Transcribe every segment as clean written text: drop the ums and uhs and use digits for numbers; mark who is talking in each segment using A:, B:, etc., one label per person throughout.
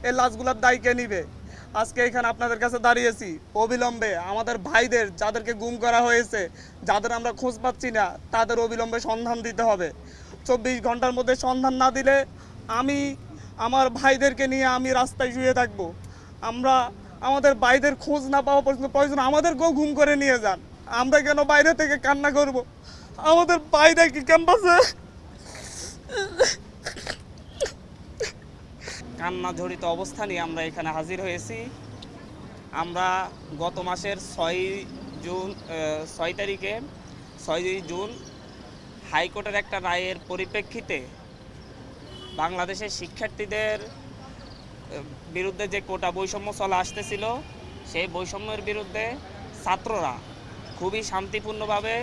A: এই লাশগুলোর দায় কে নিবে? আজকে এখানে আপনাদের কাছে দাঁড়িয়েছি অবিলম্বে আমাদের ভাইদের যাদেরকে গুম করা হয়েছে, যাদের আমরা খোঁজ পাচ্ছি না, তাদের অবিলম্বে সন্ধান দিতে হবে। 24 ঘন্টার মধ্যে সন্ধান না দিলে আমি আমার ভাইদেরকে নিয়ে আমি রাস্তায় শুয়ে থাকবো। আমরা আমাদের ভাইদের খোঁজ না পাওয়া পর্যন্ত প্রয়োজন আমাদেরকেও গুম করে নিয়ে যান। আমরা কেন বাইরে থেকে কান্না করব? আমাদের ভাইরা কি ক্যাম্পাসে? কান্না জড়িত অবস্থা নিয়ে আমরা এখানে হাজির হয়েছি। আমরা গত মাসের 6 তারিখে 6 জুন হাইকোর্টের একটা রায়ের পরিপ্রেক্ষিতে বাংলাদেশের শিক্ষার্থীদের বিরুদ্ধে যে কোটা বৈষম্য চলে আসতেছিল, সেই বৈষম্যের বিরুদ্ধে ছাত্ররা খুবই শান্তিপূর্ণভাবে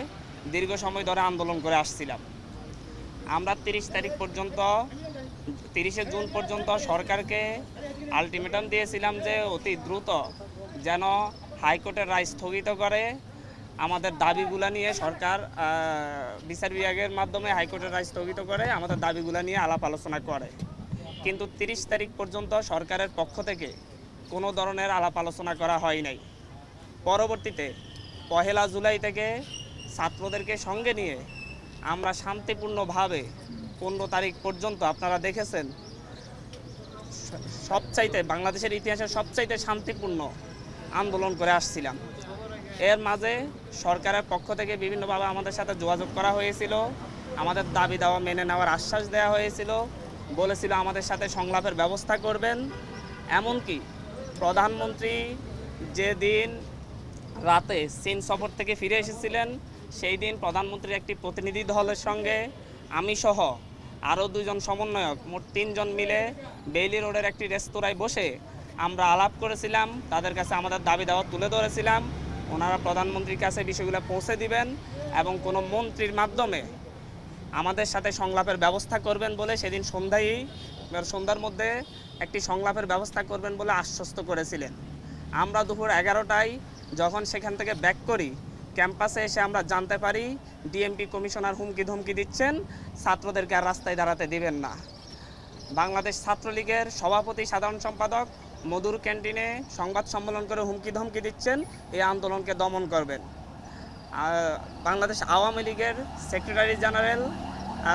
A: দীর্ঘ সময় ধরে আন্দোলন করে আসছিলাম। আমরা 30 জুন পর্যন্ত সরকারকে আলটিমেটাম দিয়েছিলাম যে অতি দ্রুত যেন হাইকোর্টের রায় স্থগিত করে আমাদের দাবিগুলো নিয়ে সরকার বিচার বিভাগের মাধ্যমে হাইকোর্টের রায় স্থগিত করে আমাদের দাবিগুলো নিয়ে আলাপ আলোচনা করে। কিন্তু 30 তারিখ পর্যন্ত সরকারের পক্ষ থেকে কোনো ধরনের আলাপ আলোচনা করা হয় নাই। পরবর্তীতে 1 জুলাই থেকে ছাত্রদেরকে সঙ্গে নিয়ে আমরা শান্তিপূর্ণভাবে 15 তারিখ পর্যন্ত আপনারা দেখেছেন সবচাইতে বাংলাদেশের ইতিহাসে সবচাইতে শান্তিপূর্ণ আন্দোলন করে আসছিলাম। এর মাঝে সরকারের পক্ষ থেকে বিভিন্নভাবে আমাদের সাথে যোগাযোগ করা হয়েছিল, আমাদের দাবি দাওয়া মেনে নেওয়ার আশ্বাস দেওয়া হয়েছিল, বলেছিল আমাদের সাথে সংলাপের ব্যবস্থা করবেন। এমনকি প্রধানমন্ত্রী যেদিন রাতে চীন সফর থেকে ফিরে এসেছিলেন, সেই দিন প্রধানমন্ত্রীর একটি প্রতিনিধি দলের সঙ্গে আমি সহ আরও 2 জন সমন্বয়ক মোট 3 জন মিলে বেইলি রোডের একটি রেস্তোরাঁয় বসে আমরা আলাপ করেছিলাম, তাদের কাছে আমাদের দাবি দাওয়া তুলে ধরেছিলাম। ওনারা প্রধানমন্ত্রীর কাছে বিষয়গুলো পৌঁছে দিবেন এবং কোনো মন্ত্রীর মাধ্যমে আমাদের সাথে সংলাপের ব্যবস্থা করবেন বলে সেদিন সন্ধ্যার মধ্যে একটি সংলাপের ব্যবস্থা করবেন বলে আশ্বস্ত করেছিলেন। আমরা দুপুর 11টায় যখন সেখান থেকে ব্যাক করি, ক্যাম্পাসে এসে আমরা জানতে পারি ডিএমপি কমিশনার হুমকি ধমকি দিচ্ছেন, ছাত্রদেরকে আর রাস্তায় দাঁড়াতে দিবেন না। বাংলাদেশ ছাত্রলীগের সভাপতি সাধারণ সম্পাদক মধুর ক্যান্টিনে সংবাদ সম্মেলন করে হুমকি ধমকি দিচ্ছেন এই আন্দোলনকে দমন করবেন। বাংলাদেশ আওয়ামী লীগের সেক্রেটারি জেনারেল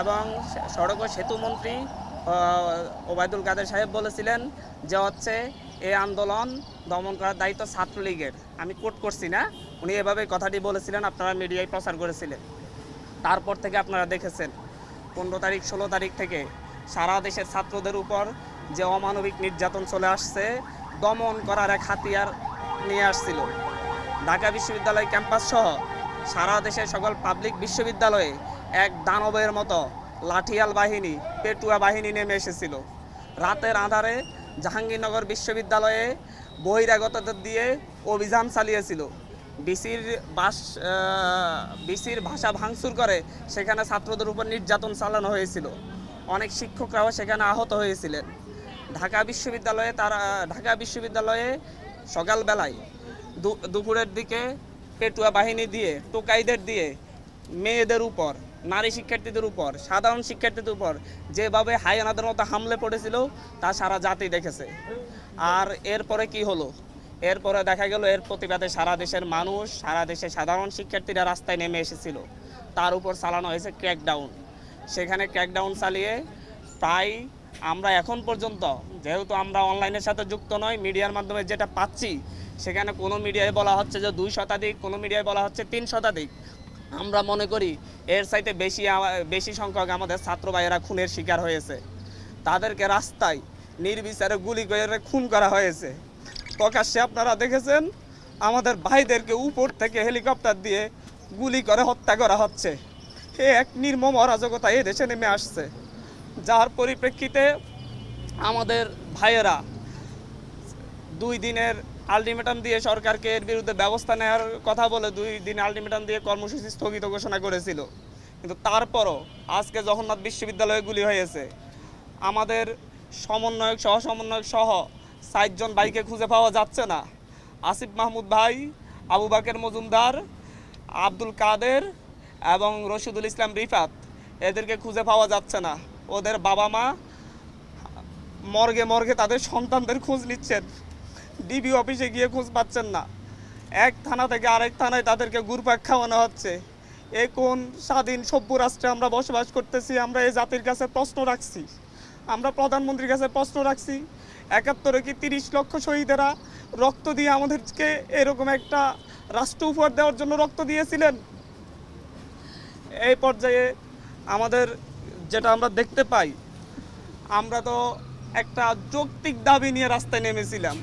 A: এবং সড়ক ও সেতু মন্ত্রী ওবায়দুল কাদের সাহেব বলেছিলেন যে এই আন্দোলন দমন করার দায়িত্ব ছাত্রলীগের। আমি কোট করছি না, উনি এভাবে কথাটি বলেছিলেন, আপনারা মিডিয়ায় প্রচার করেছিলেন। তারপর থেকে আপনারা দেখেছেন 15 তারিখ 16 তারিখ থেকে সারা দেশের ছাত্রদের উপর যে অমানবিক নির্যাতন চলে আসছে, দমন করার এক হাতিয়ার নিয়ে আসছিল। ঢাকা বিশ্ববিদ্যালয় ক্যাম্পাস সহ সারা দেশের সকল পাবলিক বিশ্ববিদ্যালয়ে এক দানবের মতো লাঠিয়াল বাহিনী, পেটুয়া বাহিনী নেমে এসেছিল। রাতের আঁধারে জাহাঙ্গীরনগর বিশ্ববিদ্যালয়ে বহিরাগতদের দিয়ে অভিযান চালিয়েছিল। বিসির ভাষা ভাঙচুর করে সেখানে ছাত্রদের উপর নির্যাতন চালানো হয়েছিল। অনেক শিক্ষকরাও সেখানে আহত হয়েছিলেন। ঢাকা বিশ্ববিদ্যালয়ে সকালবেলায় দুপুরের দিকে পেটুয়া বাহিনী দিয়ে, টোকাইদের দিয়ে মেয়েদের উপর, নারী শিক্ষার্থীদের উপর, সাধারণ শিক্ষার্থীদের উপর যেভাবে হায়ানাদের মতো হামলে পড়েছিল তা সারা জাতি দেখেছে। আর এরপরে কি হলো? এরপরে দেখা গেল এর প্রতিবাদে সারা দেশের মানুষ, সারা দেশের সাধারণ শিক্ষার্থীরা রাস্তায় নেমে এসেছিল। তার উপর চালানো হয়েছে ক্র্যাকডাউন। সেখানে ক্র্যাকডাউন চালিয়ে প্রায় আমরা এখন পর্যন্ত, যেহেতু আমরা অনলাইনের সাথে যুক্ত নয়, মিডিয়ার মাধ্যমে যেটা পাচ্ছি সেখানে কোনো মিডিয়ায় বলা হচ্ছে যে 2 শতাধিক, কোনো মিডিয়ায় বলা হচ্ছে 3 শতাধিক। আমরা মনে করি এর চাইতে বেশি সংখ্যক আমাদের ছাত্র ভাইয়েরা খুনের শিকার হয়েছে। তাদেরকে রাস্তায় নির্বিচারে গুলি করে খুন করা হয়েছে। প্রকাশ্যে আপনারা দেখেছেন আমাদের ভাইদেরকে উপর থেকে হেলিকপ্টার দিয়ে গুলি করে হত্যা করা হচ্ছে। এক নির্মম অরাজকতা এই দেশে নেমে আসছে, যার পরিপ্রেক্ষিতে আমাদের ভাইয়েরা 2 দিনের আলটিমেটাম দিয়ে সরকারকে এর বিরুদ্ধে ব্যবস্থা নেওয়ার কথা বলে 2 দিন আলটিমেটাম দিয়ে কর্মসূচি স্থগিত ঘোষণা করেছিল। কিন্তু তারপরও আজকে জগন্নাথ বিশ্ববিদ্যালয়ে গুলি হয়েছে। আমাদের সহ সমন্বয়ক সহ 4 জন ভাইকে খুঁজে পাওয়া যাচ্ছে না। আসিফ মাহমুদ ভাই, আবু বাকের মজুমদার, আব্দুল কাদের এবং রশিদুল ইসলাম রিফাত, এদেরকে খুঁজে পাওয়া যাচ্ছে না। ওদের বাবা মা মর্গে মর্গে তাদের সন্তানদের খোঁজ নিচ্ছেন, ডিবি অফিসে গিয়ে খোঁজ পাচ্ছেন না, এক থানা থেকে আরেক থানায় তাদেরকে ঘুরপাক খাওয়ানো হচ্ছে। এ কোন স্বাধীন সভ্য রাষ্ট্রে আমরা বসবাস করতেছি? আমরা এই জাতির কাছে প্রশ্ন রাখছি, আমরা প্রধানমন্ত্রীর কাছে প্রশ্ন রাখছি, ৭১ কি ৩০ লক্ষ শহীদেরা রক্ত দিয়ে আমাদেরকে এরকম একটা রাষ্ট্র উপহার দেওয়ার জন্য রক্ত দিয়েছিলেন? এই পর্যায়ে আমাদের যেটা আমরা দেখতে পাই, আমরা তো একটা যৌক্তিক দাবি নিয়ে রাস্তায় নেমেছিলাম।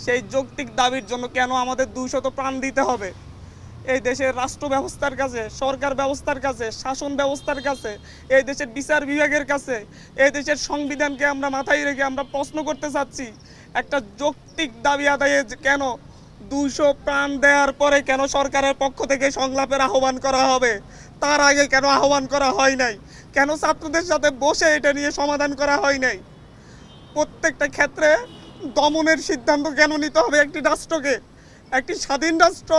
A: সেই যৌক্তিক দাবির জন্য কেন আমাদের ২০০ প্রাণ দিতে হবে? এই দেশের রাষ্ট্র ব্যবস্থার কাছে, সরকার ব্যবস্থার কাছে, শাসন ব্যবস্থার কাছে, এই দেশের বিচার বিভাগের কাছে, এই দেশের সংবিধানকে আমরা মাথায় রেখে আমরা প্রশ্ন করতে চাচ্ছি, একটা যৌক্তিক দাবি আদায়ে কেন ২০০ প্রাণ দেওয়ার পরে কেন সরকারের পক্ষ থেকে সংলাপের আহ্বান করা হবে? তার আগে কেন আহ্বান করা হয় নাই? কেন ছাত্রদের সাথে বসে এটা নিয়ে সমাধান করা হয় নাই? প্রত্যেকটা ক্ষেত্রে দমনের সিদ্ধান্ত কেন নিতে হবে একটি রাষ্ট্রকে? একটি স্বাধীন রাষ্ট্র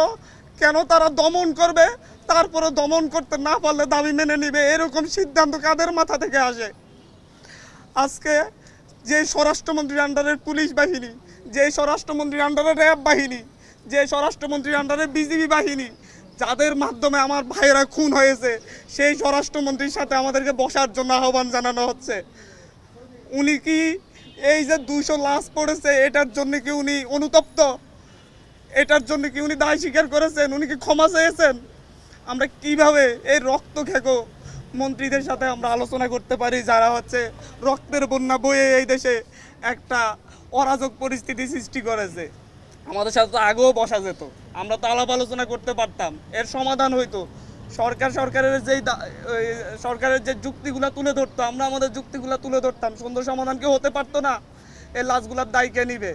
A: কেন তারা দমন করবে, তারপরে দমন করতে না পারলে দাবি মেনে নিবে? এরকম সিদ্ধান্ত কাদের মাথা থেকে আসে? আজকে যে স্বরাষ্ট্রমন্ত্রীর আন্ডারের পুলিশ বাহিনী, যে স্বরাষ্ট্রমন্ত্রীর আন্ডারে র্যাব বাহিনী, যে স্বরাষ্ট্রমন্ত্রীর আন্ডারে বিজিবি বাহিনী, যাদের মাধ্যমে আমার ভাইয়েরা খুন হয়েছে, সেই স্বরাষ্ট্রমন্ত্রীর সাথে আমাদেরকে বসার জন্য আহ্বান জানানো হচ্ছে। উনি কি এই যে ২০০ লাশ পড়েছে এটার জন্য কি উনি অনুতপ্ত? এটার জন্য কি উনি দায় স্বীকার করেছেন? উনি কি ক্ষমা চেয়েছেন? আমরা কিভাবে এই রক্ত খেকো মন্ত্রীদের সাথে আমরা আলোচনা করতে পারি, যারা হচ্ছে রক্তের বন্যা বয়ে এই দেশে একটা অরাজক পরিস্থিতি সৃষ্টি করেছে? আমাদের সাথে তো আগেও বসা যেত, আমরা তো আলাপ আলোচনা করতে পারতাম, এর সমাধান হইতো। সরকারের যে যুক্তিগুলো তুলে ধরতো, আমরা আমাদের যুক্তিগুলো তুলে ধরতাম, সুন্দর সমাধান কি হতে পারতো না? এই লাশগুলার দায় কে নিবে?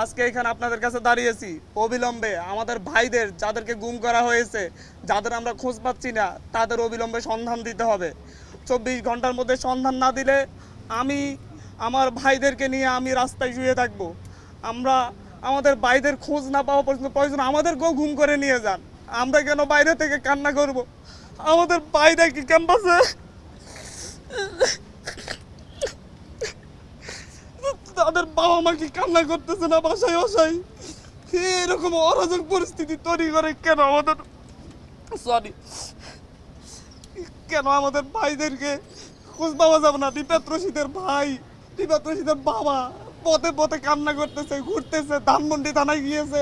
A: আজকে এখানে আপনাদের কাছে দাঁড়িয়েছি, অবিলম্বে আমাদের ভাইদের যাদেরকে গুম করা হয়েছে, যাদের আমরা খোঁজ পাচ্ছি না, তাদের অবিলম্বে সন্ধান দিতে হবে। ২৪ ঘন্টার মধ্যে সন্ধান না দিলে আমি আমার ভাইদেরকে নিয়ে আমি রাস্তায় শুয়ে থাকবো। আমরা আমাদের ভাইদের খোঁজ না পাওয়া পর্যন্ত প্রয়োজন আমাদেরকেও গুম করে নিয়ে যান, আমরা কেন বাইরে থেকে কান্না করব? আমাদের ভাইরা কি ক্যাম্পাসে, তাদের বাবা মা কি কান্না করতেছে না বাসায় বাসায়? এরকম অরাজক পরিস্থিতি তৈরি করে কেন আমাদের কেন আমাদের ভাইদেরকে খোঁজ পাওয়া যাবে না? রিপাত রশিদের ভাই, রিপাত রশিদের বাবা পথে পথে কান্না করতেছে, ঘুরতেছে, ধানমন্ডি থানায় গিয়েছে,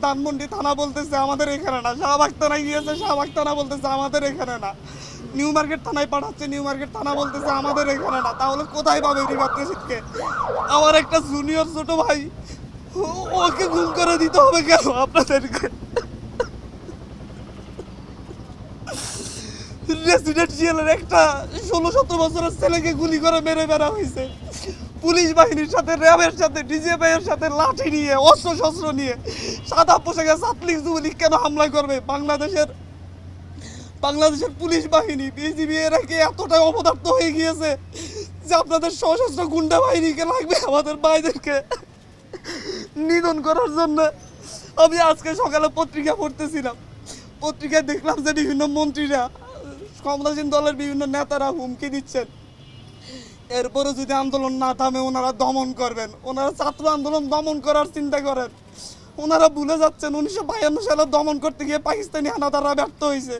A: ধানমন্ডি থানা বলতেছে আমাদের এখানে না, শাহবাগ থানায় গিয়েছে, শাহবাগ থানা বলতেছে আমাদের এখানে না, নিউ মার্কেট থানায় পাঠাচ্ছে, নিউ মার্কেট থানা বলতেছে আমাদের এখানে না। তাহলে কোথায় পাবে রিপাত রশিদকে? আমার একটা জুনিয়র ছোট ভাই, ওকে গুম করে দিতে হবে কেন আপনাদেরকে? রেসিডেন্সিয়ালের একটা ১৬-১৭ বছরের ছেলেকে গুলি করে মেরে বেড়া হয়েছে। পুলিশ বাহিনীর সাথে, র্যাবের সাথে, ডিজিএফআইয়ের সাথে লাঠি নিয়ে, অস্ত্র শস্ত্র নিয়ে সাদা পোশাকে ছাত্রলীগ যুবলীগ কেন হামলা করবে? বাংলাদেশের পুলিশ বাহিনী, বিজিবি এরা কি এতটাই অপদার্থ হয়ে গিয়েছে যে আপনাদের সশস্ত্র গুন্ডা বাহিনীকে লাগবে আমাদের ভাইদেরকে নিধন করার জন্য? আমি আজকে সকালে পত্রিকা পড়তেছিলাম, পত্রিকায় দেখলাম যে বিভিন্ন মন্ত্রীরা, ক্ষমতাসীন দলের বিভিন্ন নেতারা হুমকি দিচ্ছেন, এরপরে যদি আন্দোলন না থামে ওনারা দমন করবেন। ওনারা ছাত্র আন্দোলন দমন করার চিন্তা করেন, ওনারা ভুলে যাচ্ছেন ১৯৫২ সালে দমন করতে গিয়ে পাকিস্তানি হানাদাররা ব্যর্থ হয়েছে,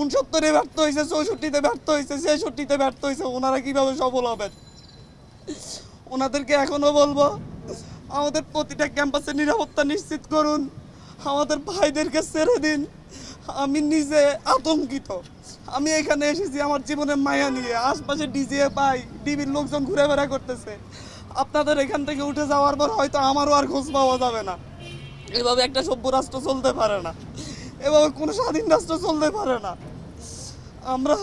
A: ৬৯-এ ব্যর্থ হয়েছে, ৬৪-তে ব্যর্থ হয়েছে, ৬৬-তে ব্যর্থ হয়েছে। ওনারা কিভাবে সফল হবেন? ওনাদেরকে এখনো বলবো, আমাদের প্রতিটা ক্যাম্পাসে নিরাপত্তা নিশ্চিত করুন, আমাদের ভাইদেরকে ছেড়ে দিন। আমি নিজে আতঙ্কিত, আমি এখানে এসেছি আমার জীবনের মায়া নিয়ে, আশপাশে ডিজিএফআই, ডিবির লোকজন ঘুরে বেড়া করতেছে। আপনাদের এখান থেকে উঠে যাওয়ার পর হয়তো আমারও আর খোঁজ পাওয়া যাবে না। এভাবে একটা সভ্য রাষ্ট্র চলতে পারে না, এভাবে কোনো স্বাধীন রাষ্ট্র চলতে পারে না। আমরা